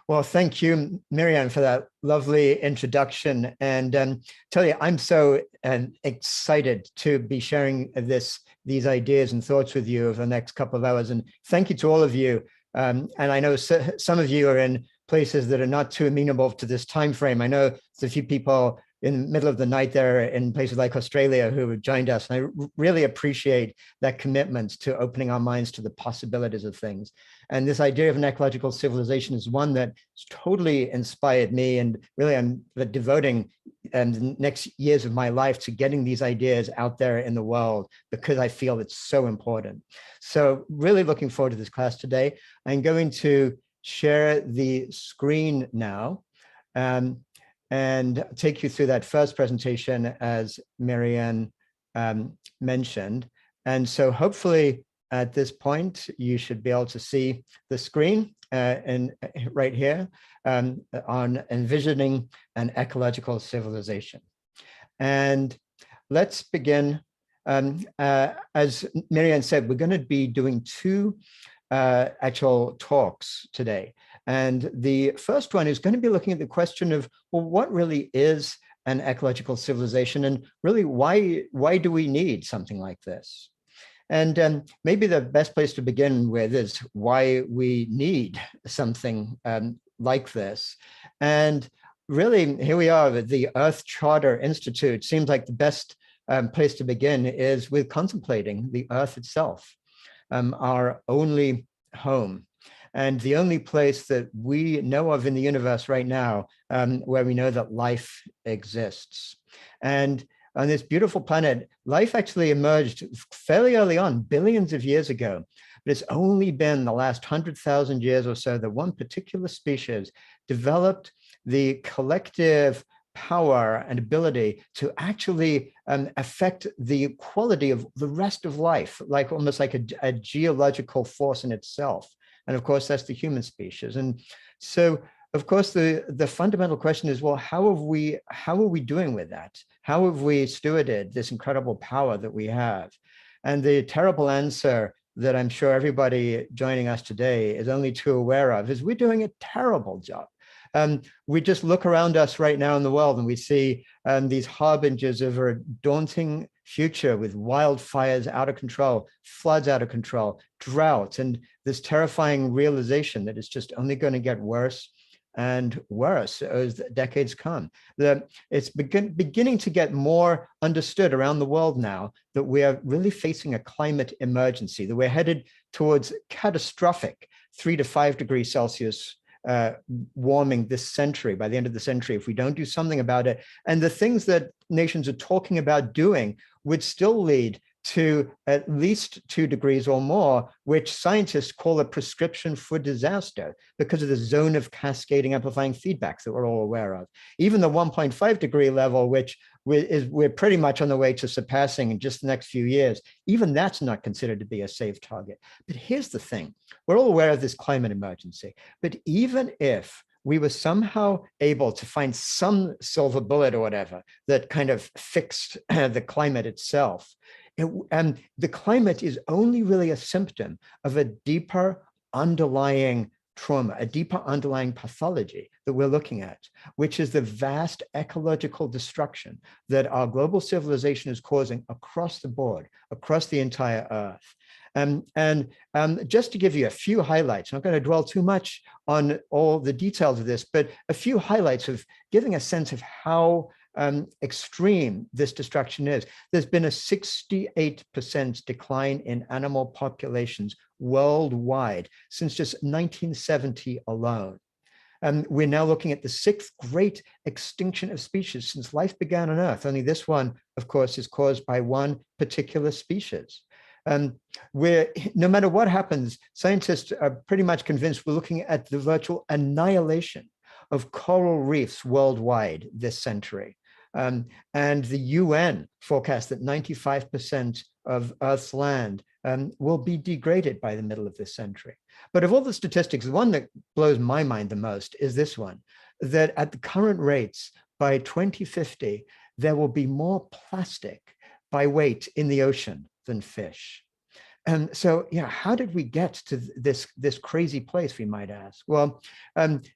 Well, thank you, Miriam, for that lovely introduction. And tell you, I'm so excited to be sharing these ideas and thoughts with you over the next couple of hours. And thank you to all of you. And I know some of you are in places that are not too amenable to this time frame. I know there's a few people in the middle of the night there in places like Australia who have joined us. And I really appreciate that commitment to opening our minds to the possibilities of things. And this idea of an ecological civilization is one that totally inspired me. And really, I'm devoting the next years of my life to getting these ideas out there in the world because I feel it's so important. So really looking forward to this class today. I'm going to share the screen now. And take you through that first presentation as Marianne mentioned. And so hopefully at this point, you should be able to see the screen right here on envisioning an ecological civilization. And let's begin. As Marianne said, we're going to be doing two actual talks today. And the first one is going to be looking at the question of, well, what really is an ecological civilization? And really, why do we need something like this? And maybe the best place to begin with is why we need something like this. And really, here we are at the Earth Charter Institute. Seems like the best place to begin is with contemplating the Earth itself, our only home. And the only place that we know of in the universe right now where we know that life exists. And on this beautiful planet, life actually emerged fairly early on, billions of years ago. But it's only been the last 100,000 years or so that one particular species developed the collective power and ability to actually affect the quality of the rest of life, like almost like a geological force in itself. And of course, that's the human species. And so, of course, the fundamental question is, well, how are we doing with that? How have we stewarded this incredible power that we have? And the terrible answer that I'm sure everybody joining us today is only too aware of is we're doing a terrible job. We just look around us right now in the world and we see these harbingers of a daunting future with wildfires out of control, floods out of control, drought, and this terrifying realization that it's just only going to get worse and worse as the decades come. It's beginning to get more understood around the world now that we are really facing a climate emergency, that we're headed towards catastrophic 3 to 5 degrees Celsius warming this century, by the end of the century, if we don't do something about it. And the things that nations are talking about doing would still lead to at least 2 degrees or more, which scientists call a prescription for disaster because of the zone of cascading amplifying feedback that we're all aware of. Even the 1.5 degree level, which we're pretty much on the way to surpassing in just the next few years, even that's not considered to be a safe target. But here's the thing, we're all aware of this climate emergency, but even if we were somehow able to find some silver bullet or whatever that kind of fixed the climate itself, and the climate is only really a symptom of a deeper underlying trauma, a deeper underlying pathology that we're looking at, which is the vast ecological destruction that our global civilization is causing across the board, across the entire Earth. And just to give you a few highlights, I'm not going to dwell too much on all the details of this, but a few highlights of giving a sense of how extreme this destruction is. There's been a 68% decline in animal populations worldwide since just 1970 alone. We're now looking at the 6th great extinction of species since life began on Earth. Only this one, of course, is caused by one particular species. Where no matter what happens, scientists are pretty much convinced we're looking at the virtual annihilation of coral reefs worldwide this century. And the UN forecast that 95% of Earth's land will be degraded by the middle of this century. But of all the statistics, the one that blows my mind the most is this one, that at the current rates, by 2050, there will be more plastic by weight in the ocean than fish. So, yeah, how did we get to this crazy place, we might ask? Well,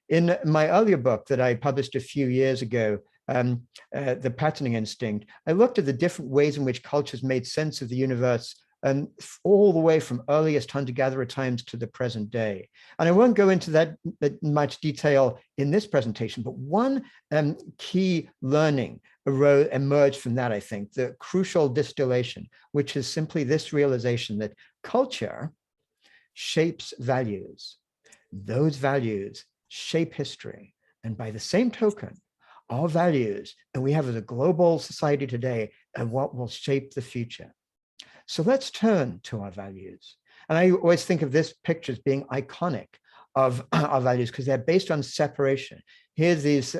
in my earlier book that I published a few years ago, The Patterning Instinct, I looked at the different ways in which cultures made sense of the universe all the way from earliest hunter-gatherer times to the present day. And I won't go into that much detail in this presentation, but one key learning emerged from that, I think, the crucial distillation, which is simply this realization that culture shapes values. Those values shape history. And by the same token, our values, and we have as a global society today, and what will shape the future. So let's turn to our values. And I always think of this picture as being iconic of our values because they're based on separation. Here's these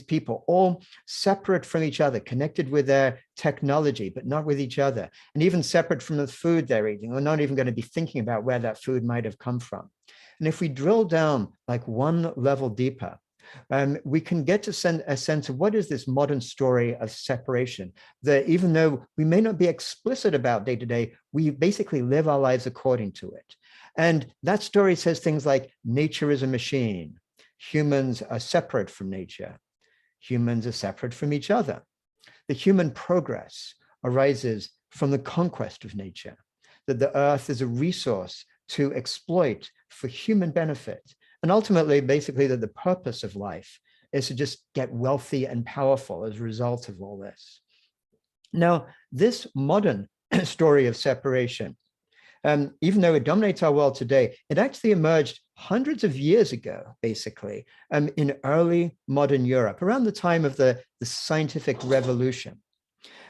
people all separate from each other, connected with their technology, but not with each other, and even separate from the food they're eating. We're not even going to be thinking about where that food might have come from. And if we drill down like one level deeper, we can get to a sense of what is this modern story of separation, that even though we may not be explicit about day to day, we basically live our lives according to it. And that story says things like nature is a machine. Humans are separate from nature. Humans are separate from each other. The human progress arises from the conquest of nature, that the earth is a resource to exploit for human benefit. And ultimately, basically, that the purpose of life is to just get wealthy and powerful as a result of all this. Now, this modern story of separation, even though it dominates our world today, it actually emerged hundreds of years ago, basically, in early modern Europe, around the time of the scientific revolution.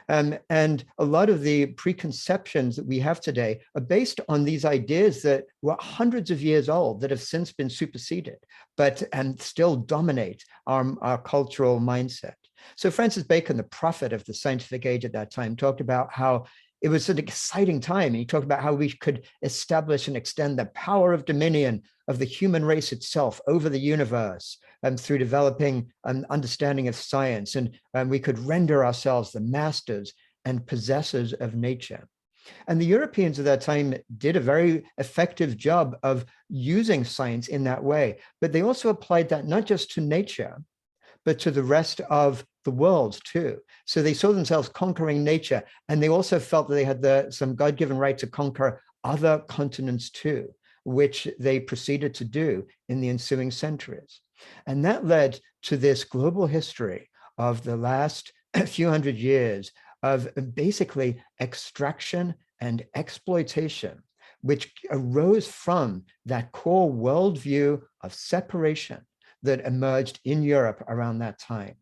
And a lot of the preconceptions that we have today are based on these ideas that were hundreds of years old that have since been superseded, but still dominate our cultural mindset. So Francis Bacon, the prophet of the scientific age at that time, talked about how it was an exciting time. And he talked about how we could establish and extend the power of dominion of the human race itself over the universe through developing an understanding of science. And we could render ourselves the masters and possessors of nature. And the Europeans at that time did a very effective job of using science in that way. But they also applied that not just to nature, but to the rest of the world too. So they saw themselves conquering nature, and they also felt that they had some God-given right to conquer other continents too, which they proceeded to do in the ensuing centuries. And that led to this global history of the last few hundred years of basically extraction and exploitation, which arose from that core worldview of separation that emerged in Europe around that time.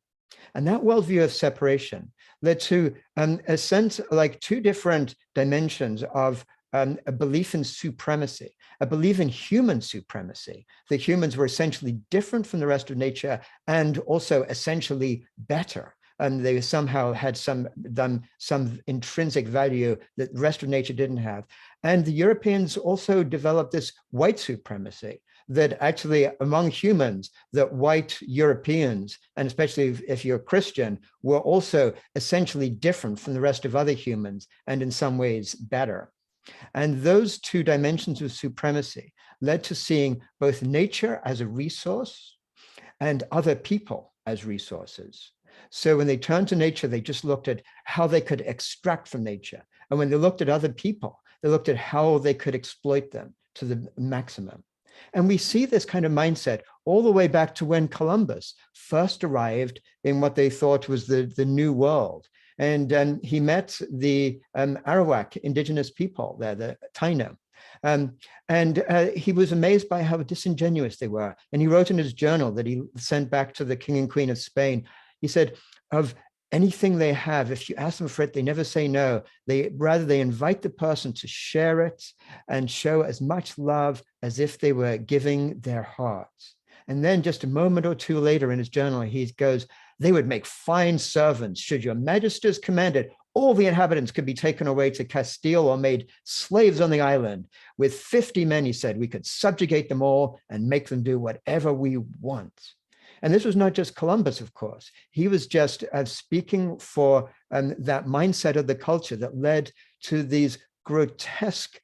And that worldview of separation led to a sense like two different dimensions of a belief in supremacy, a belief in human supremacy, that humans were essentially different from the rest of nature and also essentially better. And they somehow had some intrinsic value that the rest of nature didn't have. And the Europeans also developed this white supremacy, that actually among humans, that white Europeans, and especially if you're Christian, were also essentially different from the rest of other humans and in some ways better. And those two dimensions of supremacy led to seeing both nature as a resource and other people as resources. So when they turned to nature, they just looked at how they could extract from nature. And when they looked at other people, they looked at how they could exploit them to the maximum. And we see this kind of mindset all the way back to when Columbus first arrived in what they thought was the New World. And he met the Arawak indigenous people there, the Taino. And he was amazed by how disingenuous they were. And he wrote in his journal that he sent back to the King and Queen of Spain, he said, of anything they have, if you ask them for it, they never say no. They invite the person to share it and show as much love as if they were giving their hearts. And then just a moment or two later in his journal, he goes, they would make fine servants should your majesties command it. All the inhabitants could be taken away to Castile or made slaves on the island. With 50 men, he said, we could subjugate them all and make them do whatever we want. And this was not just Columbus, of course. He was just speaking for that mindset of the culture that led to these grotesque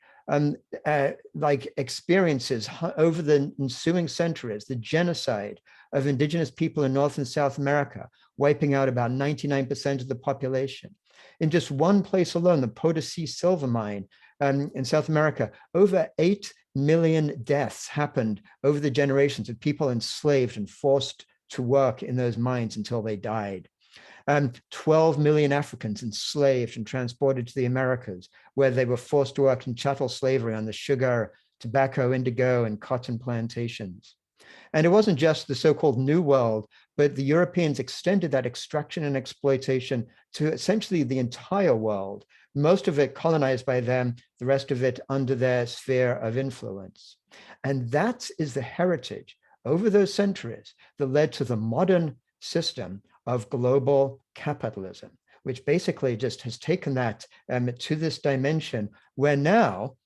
like experiences over the ensuing centuries, the genocide of indigenous people in North and South America, wiping out about 99% of the population. In just one place alone, the Potosi silver mine in South America, over 8 million deaths happened over the generations of people enslaved and forced to work in those mines until they died. 12 million Africans enslaved and transported to the Americas, where they were forced to work in chattel slavery on the sugar, tobacco, indigo, and cotton plantations. And it wasn't just the so-called New World, but the Europeans extended that extraction and exploitation to essentially the entire world, most of it colonized by them, the rest of it under their sphere of influence. And that is the heritage over those centuries that led to the modern system of global capitalism, which basically just has taken that to this dimension where now,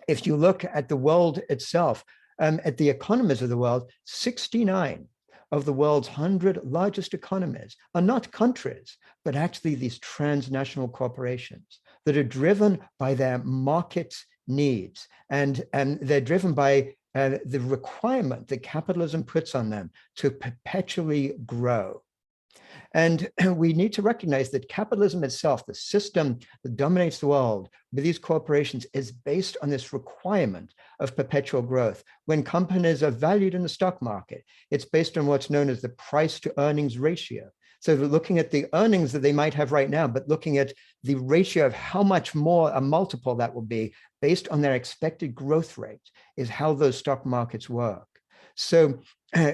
if you look at the world itself, at the economies of the world, 69 of the world's 100 largest economies are not countries, but actually these transnational corporations that are driven by their market needs. And they're driven by the requirement that capitalism puts on them to perpetually grow. And we need to recognize that capitalism itself, the system that dominates the world with these corporations, is based on this requirement of perpetual growth. When companies are valued in the stock market, it's based on what's known as the price to earnings ratio. So we're looking at the earnings that they might have right now, but looking at the ratio of how much more a multiple that will be based on their expected growth rate is how those stock markets work. So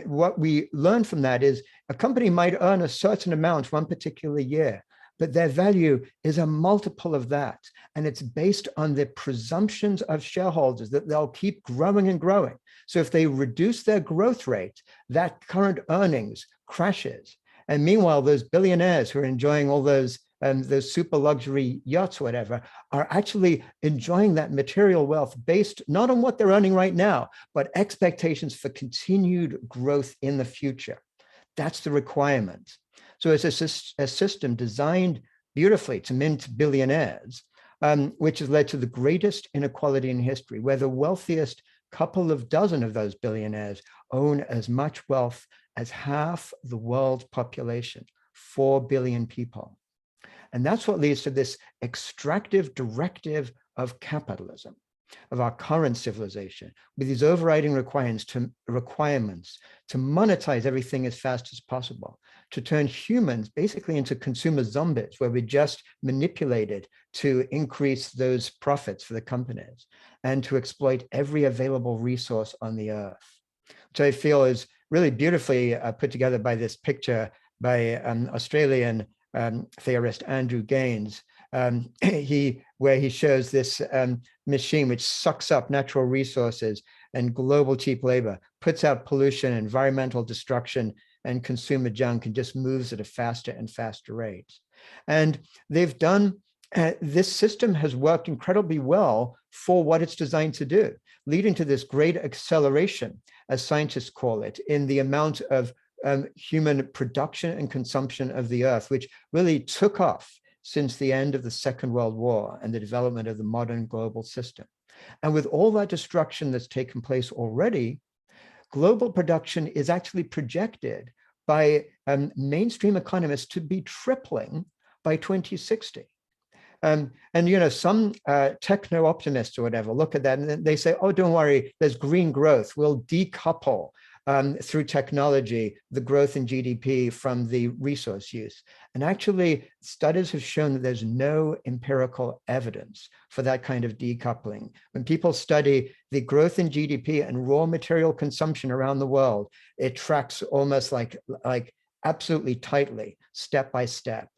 what we learn from that is a company might earn a certain amount one particular year, but their value is a multiple of that. And it's based on the presumptions of shareholders that they'll keep growing and growing. So if they reduce their growth rate, that current earnings crashes. And meanwhile, those billionaires who are enjoying all those super luxury yachts, or whatever, are actually enjoying that material wealth based not on what they're earning right now, but expectations for continued growth in the future. That's the requirement. So it's a system designed beautifully to mint billionaires, which has led to the greatest inequality in history, where the wealthiest couple of dozen of those billionaires own as much wealth as half the world's population, 4 billion people. And that's what leads to this extractive directive of capitalism, of our current civilization, with these overriding requirements to monetize everything as fast as possible, to turn humans basically into consumer zombies, where we're just manipulated to increase those profits for the companies, and to exploit every available resource on the earth, which I feel is really beautifully put together by this picture by Australian theorist Andrew Gaines, where he shows this machine which sucks up natural resources and global cheap labor, puts out pollution, environmental destruction, and consumer junk, and just moves at a faster and faster rate. And they've done, this system has worked incredibly well for what it's designed to do, leading to this great acceleration, as scientists call it, in the amount of human production and consumption of the earth, which really took off since the end of the Second World War and the development of the modern global system. And with all that destruction that's taken place already, global production is actually projected by mainstream economists to be tripling by 2060. And some techno optimists or whatever look at that and they say, oh, don't worry, there's green growth. We'll decouple through technology the growth in GDP from the resource use. And actually, studies have shown that there's no empirical evidence for that kind of decoupling. When people study the growth in GDP and raw material consumption around the world, it tracks almost like absolutely tightly, step by step,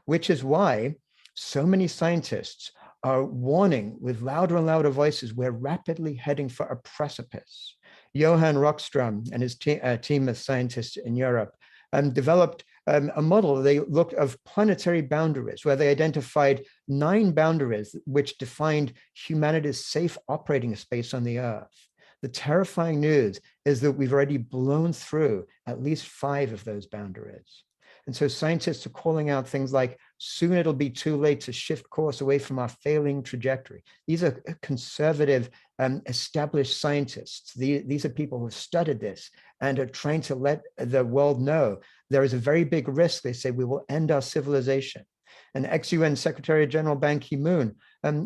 which is why so many scientists are warning with louder and louder voices, we're rapidly heading for a precipice. Johan Rockström and his team of scientists in Europe developed a model they looked of planetary boundaries, where they identified 9 boundaries which defined humanity's safe operating space on the Earth. The terrifying news is that we've already blown through at least 5 of those boundaries. And so scientists are calling out things like soon it'll be too late to shift course away from our failing trajectory. These are conservative, established scientists. These are people who have studied this and are trying to let the world know there is a very big risk. They say we will end our civilization. And ex-UN Secretary General Ban Ki-moon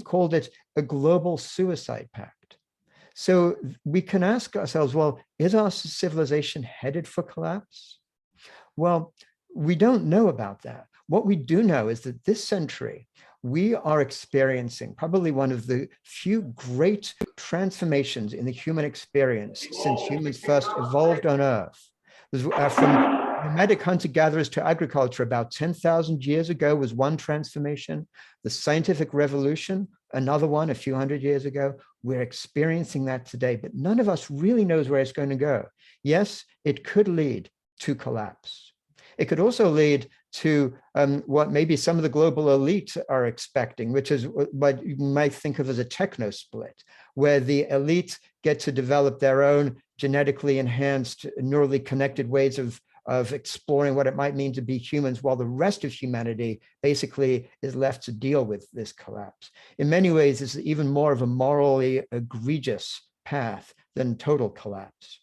called it a global suicide pact. So we can ask ourselves, well, is our civilization headed for collapse? Well, we don't know about that. What we do know is that this century, we are experiencing probably one of the few great transformations in the human experience since humans first evolved on Earth. From nomadic hunter-gatherers to agriculture about 10,000 years ago was one transformation. The scientific revolution, another one a few hundred years ago. We're experiencing that today, but none of us really knows where it's going to go. Yes, it could lead to collapse. It could also lead to what maybe some of the global elite are expecting, which is what you might think of as a techno split, where the elite get to develop their own genetically enhanced, neurally connected ways of exploring what it might mean to be humans, while the rest of humanity basically is left to deal with this collapse. In many ways, this is even more of a morally egregious path than total collapse.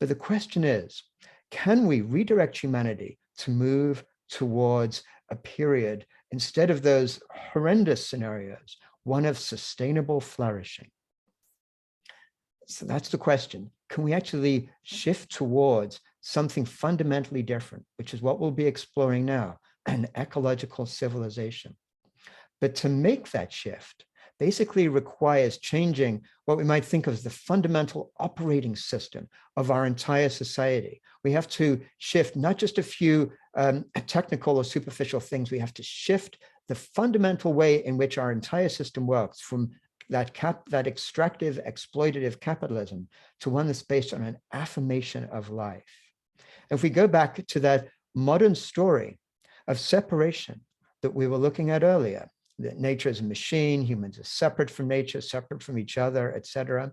But the question is, can we redirect humanity to move towards a period, instead of those horrendous scenarios, one of sustainable flourishing? So that's the question. Can we actually shift towards something fundamentally different, which is what we'll be exploring now, an ecological civilization? But to make that shift basically requires changing what we might think of as the fundamental operating system of our entire society. We have to shift not just a few technical or superficial things, we have to shift the fundamental way in which our entire system works from that extractive, exploitative capitalism to one that's based on an affirmation of life. If we go back to that modern story of separation that we were looking at earlier, that nature is a machine, humans are separate from nature, separate from each other, etc.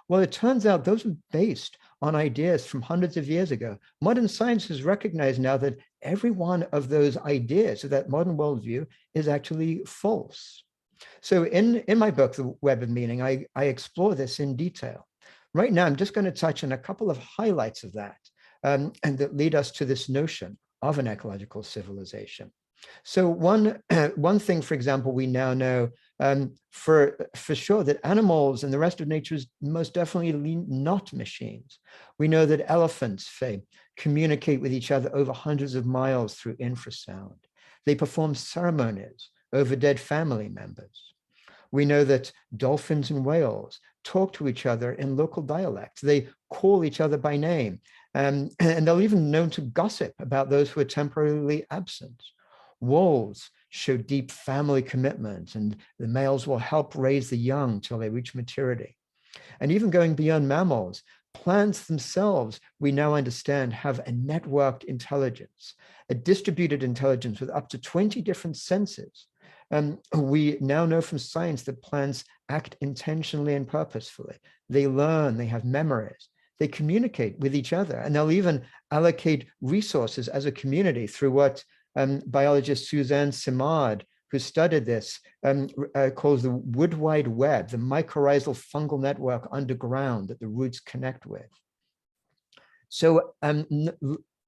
Well, it turns out those are based on ideas from hundreds of years ago. Modern science has recognized now that every one of those ideas of that modern worldview is actually false. So in my book, The Web of Meaning, I explore this in detail. Right now, I'm just going to touch on a couple of highlights of that, and that lead us to this notion of an ecological civilization. So one thing, for example, we now know for sure that animals and the rest of nature is most definitely not machines. We know that elephants, communicate with each other over hundreds of miles through infrasound. They perform ceremonies over dead family members. We know that dolphins and whales talk to each other in local dialects. They call each other by name, and they're even known to gossip about those who are temporarily absent. Wolves show deep family commitment, and the males will help raise the young till they reach maturity. And even going beyond mammals, plants themselves, we now understand, have a networked intelligence, a distributed intelligence with up to 20 different senses. We now know from science that plants act intentionally and purposefully. They learn, they have memories, they communicate with each other, and they'll even allocate resources as a community through what biologist Suzanne Simard, who studied this, calls the wood wide web, the mycorrhizal fungal network underground that the roots connect with. So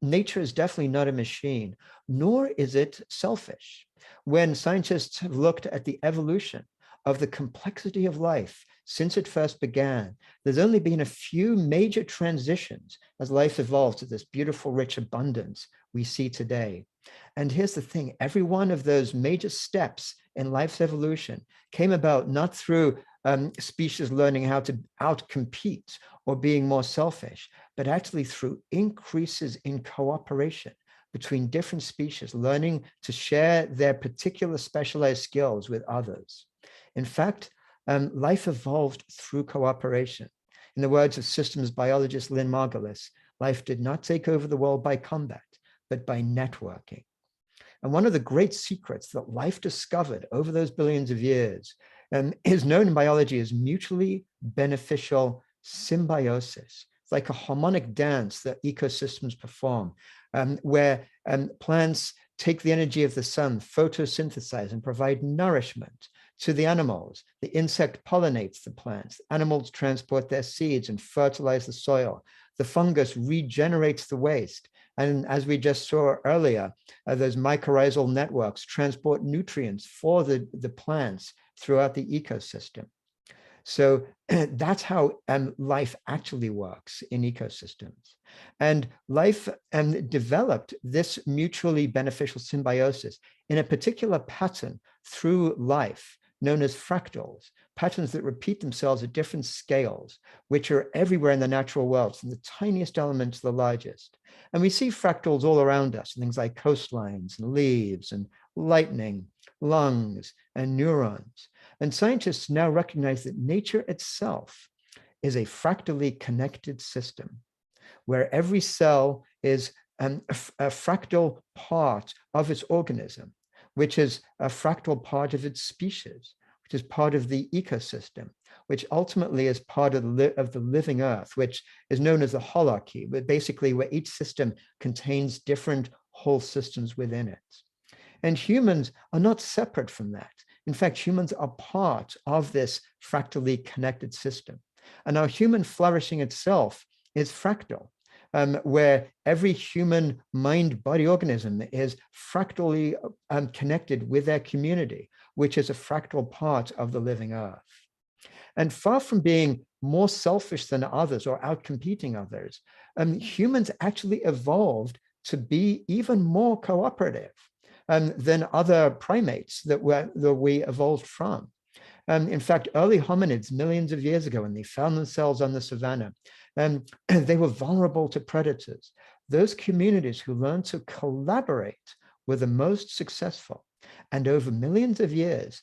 nature is definitely not a machine, nor is it selfish. When scientists have looked at the evolution of the complexity of life since it first began, there's only been a few major transitions as life evolved to this beautiful, rich abundance we see today. And here's the thing, every one of those major steps in life's evolution came about not through species learning how to outcompete or being more selfish, but actually through increases in cooperation between different species, learning to share their particular specialized skills with others. In fact, life evolved through cooperation. In the words of systems biologist Lynn Margulis, life did not take over the world by combat, but by networking. And one of the great secrets that life discovered over those billions of years is known in biology as mutually beneficial symbiosis. It's like a harmonic dance that ecosystems perform, where plants take the energy of the sun, photosynthesize, and provide nourishment to the animals. The insect pollinates the plants. Animals transport their seeds and fertilize the soil. The fungus regenerates the waste. And as we just saw earlier, those mycorrhizal networks transport nutrients for the plants throughout the ecosystem. So that's how life actually works in ecosystems. And life developed this mutually beneficial symbiosis in a particular pattern through life known as fractals, patterns that repeat themselves at different scales, which are everywhere in the natural world, from the tiniest element to the largest. And we see fractals all around us, things like coastlines and leaves and lightning, lungs, and neurons. And scientists now recognize that nature itself is a fractally connected system, where every cell is a fractal part of its organism, which is a fractal part of its species, which is part of the ecosystem, which ultimately is part of the living earth, which is known as the holarchy, but basically where each system contains different whole systems within it. And humans are not separate from that. In fact, humans are part of this fractally connected system. And our human flourishing itself is fractal, where every human mind-body organism is fractally connected with their community, which is a fractal part of the living earth. And far from being more selfish than others or outcompeting others, humans actually evolved to be even more cooperative than other primates that we evolved from. In fact, early hominids millions of years ago, when they found themselves on the savannah, they were vulnerable to predators. Those communities who learned to collaborate were the most successful. And over millions of years,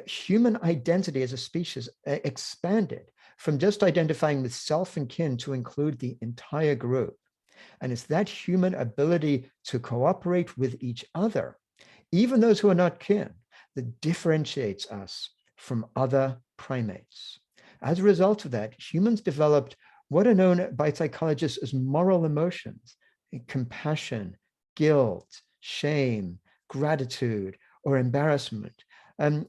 human identity as a species expanded from just identifying with self and kin to include the entire group. And it's that human ability to cooperate with each other, even those who are not kin, that differentiates us from other primates. As a result of that, humans developed what are known by psychologists as moral emotions: compassion, guilt, shame, gratitude, or embarrassment.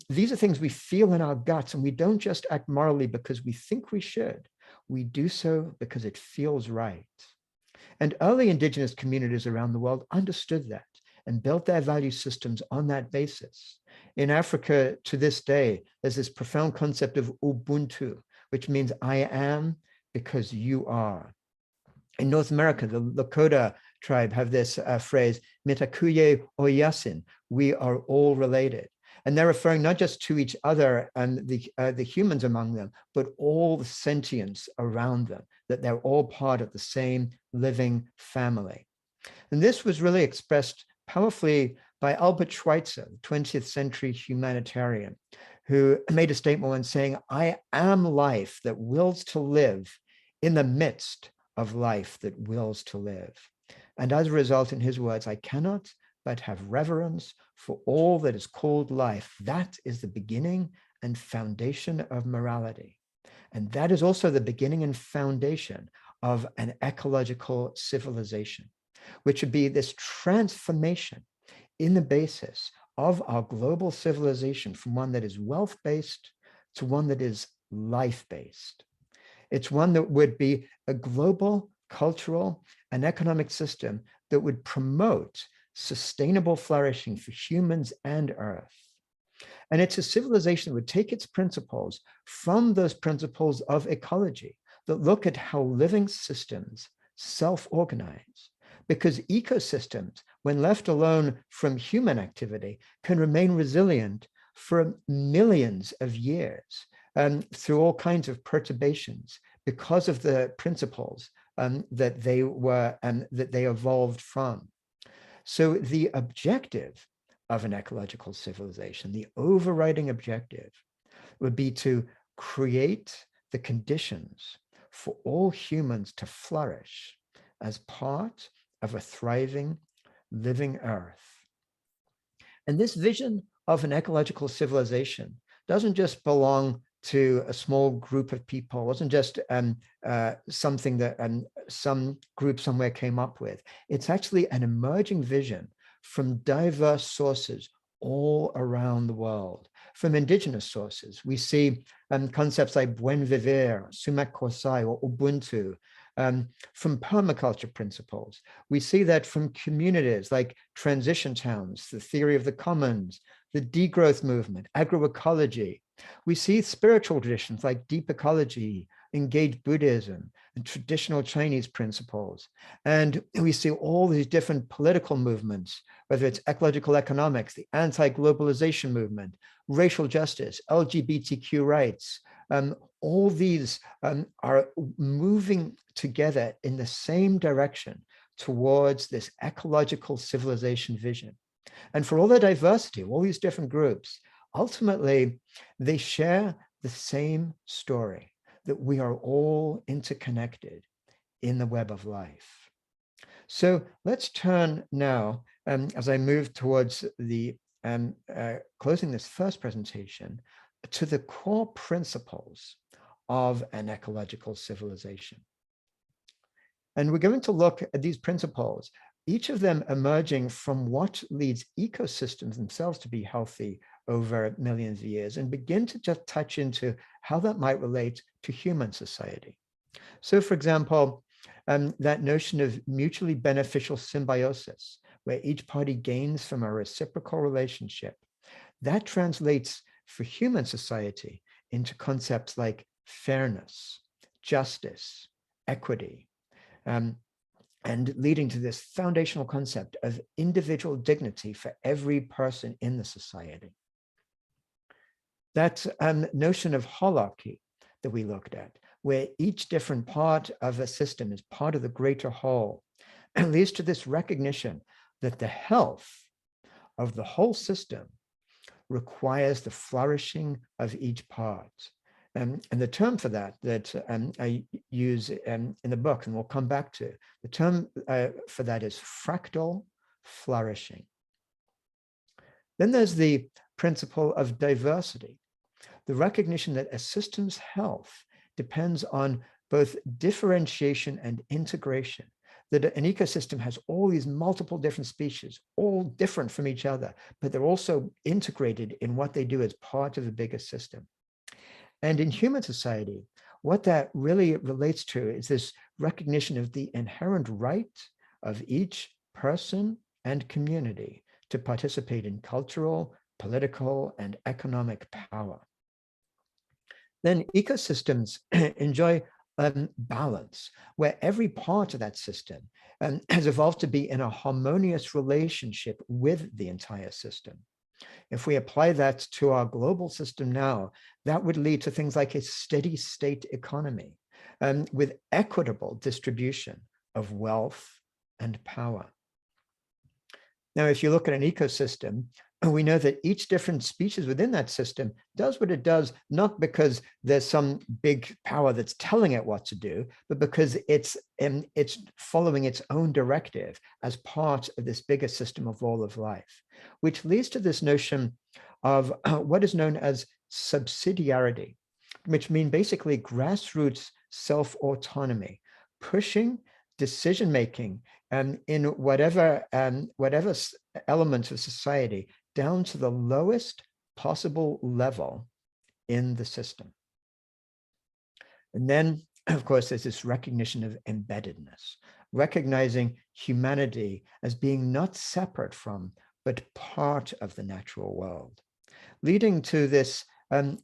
These are things we feel in our guts, and we don't just act morally because we think we should. We do so because it feels right. And early indigenous communities around the world understood that and built their value systems on that basis. In Africa, to this day, there's this profound concept of Ubuntu, which means I am because you are. In North America, the Lakota tribe have this phrase, Mitakuye Oyasin, we are all related. And they're referring not just to each other and the humans among them, but all the sentience around them, that they're all part of the same living family. And this was really expressed powerfully by Albert Schweitzer, the 20th century humanitarian, who made a statement when saying, I am life that wills to live in the midst of life that wills to live. And as a result, in his words, I cannot but have reverence for all that is called life. That is the beginning and foundation of morality. And that is also the beginning and foundation of an ecological civilization, which would be this transformation in the basis of our global civilization from one that is wealth-based to one that is life-based. It's one that would be a global cultural and economic system that would promote sustainable flourishing for humans and Earth. And it's a civilization that would take its principles from those principles of ecology that look at how living systems self-organize. Because ecosystems, when left alone from human activity, can remain resilient for millions of years through all kinds of perturbations because of the principles that they evolved from. So the objective of an ecological civilization, the overriding objective, would be to create the conditions for all humans to flourish as part of a thriving, living Earth. And this vision of an ecological civilization doesn't just belong to a small group of people. It wasn't just something that some group somewhere came up with. It's actually an emerging vision from diverse sources all around the world. From indigenous sources, we see concepts like buen vivir, sumac kosai, or Ubuntu. From permaculture principles, we see that from communities like transition towns, the theory of the commons, the degrowth movement, agroecology. We see spiritual traditions like deep ecology, engaged Buddhism, and traditional Chinese principles. And we see all these different political movements, whether it's ecological economics, the anti-globalization movement, racial justice, LGBTQ rights. All these are moving together in the same direction towards this ecological civilization vision. And for all the diversity, all these different groups, ultimately, they share the same story, that we are all interconnected in the web of life. So let's turn now, as I move towards the closing this first presentation, to the core principles of an ecological civilization. And we're going to look at these principles, each of them emerging from what leads ecosystems themselves to be healthy over millions of years, and begin to just touch into how that might relate to human society. So for example, that notion of mutually beneficial symbiosis, where each party gains from a reciprocal relationship, that translates for human society into concepts like fairness, justice, equity, and leading to this foundational concept of individual dignity for every person in the society. That notion of holarchy that we looked at, where each different part of a system is part of the greater whole, and leads to this recognition that the health of the whole system requires the flourishing of each part. And the term for that I use in the book, and we'll come back to, the term for that is fractal flourishing. Then there's the principle of diversity, the recognition that a system's health depends on both differentiation and integration, that an ecosystem has all these multiple different species, all different from each other, but they're also integrated in what they do as part of a bigger system. And in human society, what that really relates to is this recognition of the inherent right of each person and community to participate in cultural, political, and economic power. Then ecosystems enjoy balance, where every part of that system has evolved to be in a harmonious relationship with the entire system. If we apply that to our global system now, that would lead to things like a steady state economy with equitable distribution of wealth and power. Now, if you look at an ecosystem, we know that each different species within that system does what it does, not because there's some big power that's telling it what to do, but because it's following its own directive as part of this bigger system of all of life, which leads to this notion of what is known as subsidiarity, which means basically grassroots self-autonomy, pushing decision-making in whatever elements of society down to the lowest possible level in the system. And then, of course, there's this recognition of embeddedness, recognizing humanity as being not separate from, but part of the natural world, leading to this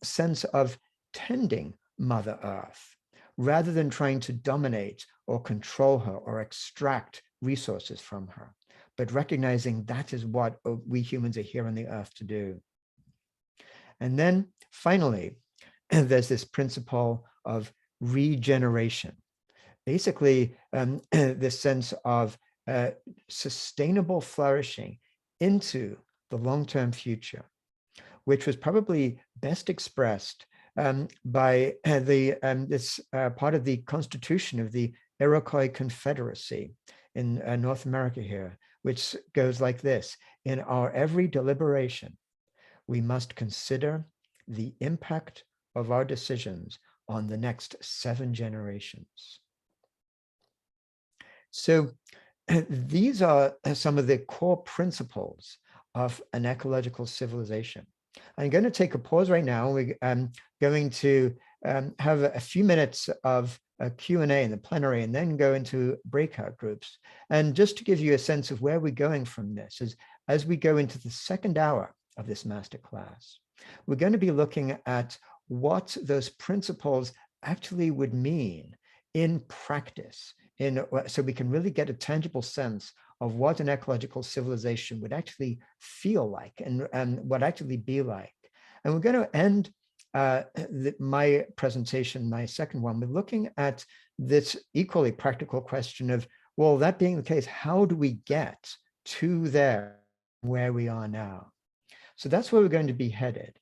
sense of tending Mother Earth, rather than trying to dominate or control her or extract resources from her, but recognizing that is what we humans are here on the earth to do. And then finally, there's this principle of regeneration, basically this sense of sustainable flourishing into the long-term future, which was probably best expressed by this part of the Constitution of the Iroquois Confederacy in North America here, which goes like this: in our every deliberation, we must consider the impact of our decisions on the next 7 generations. So these are some of the core principles of an ecological civilization. I'm going to take a pause right now. We're going to have a few minutes of a Q&A in the plenary and then go into breakout groups. And just to give you a sense of where we're going from this, as we go into the second hour of this masterclass, we're going to be looking at what those principles actually would mean in practice, so we can really get a tangible sense of what an ecological civilization would actually feel like and what actually be like. And we're going to end my presentation, my second one, with looking at this equally practical question of, well, that being the case, how do we get to there where we are now? So that's where we're going to be headed.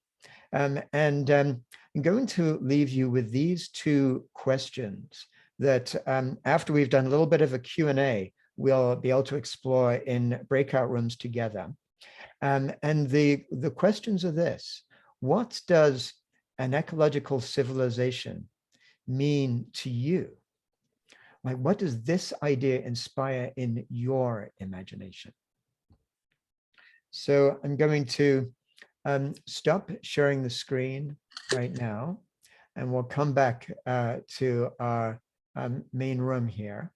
I'm going to leave you with these two questions that after we've done a little bit of a Q&A, we'll be able to explore in breakout rooms together. And the questions are this: what does an ecological civilization mean to you? Like, what does this idea inspire in your imagination? So I'm going to stop sharing the screen right now, and we'll come back to our main room here.